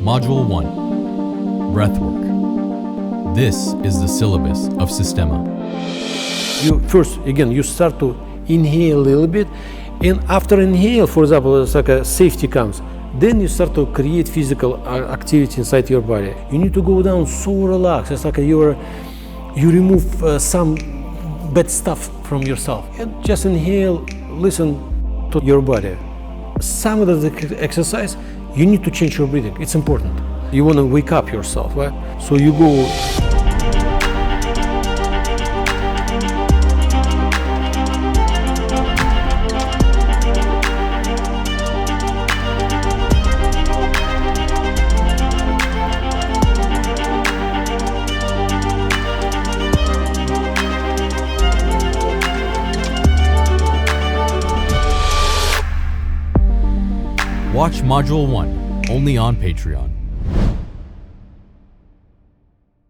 Module 1. Breathwork. This is the syllabus of Systema. You first, again, you start to inhale a little bit, and after inhale, for example, it's like a safety comes, then you start to create physical activity inside your body. You need to go down so relaxed. It's like you remove some bad stuff from yourself. And just inhale, listen to your body. Some of the exercise, you need to change your breathing. It's important. You want to wake up yourself, right? So you go. Watch Module 1 only on Patreon.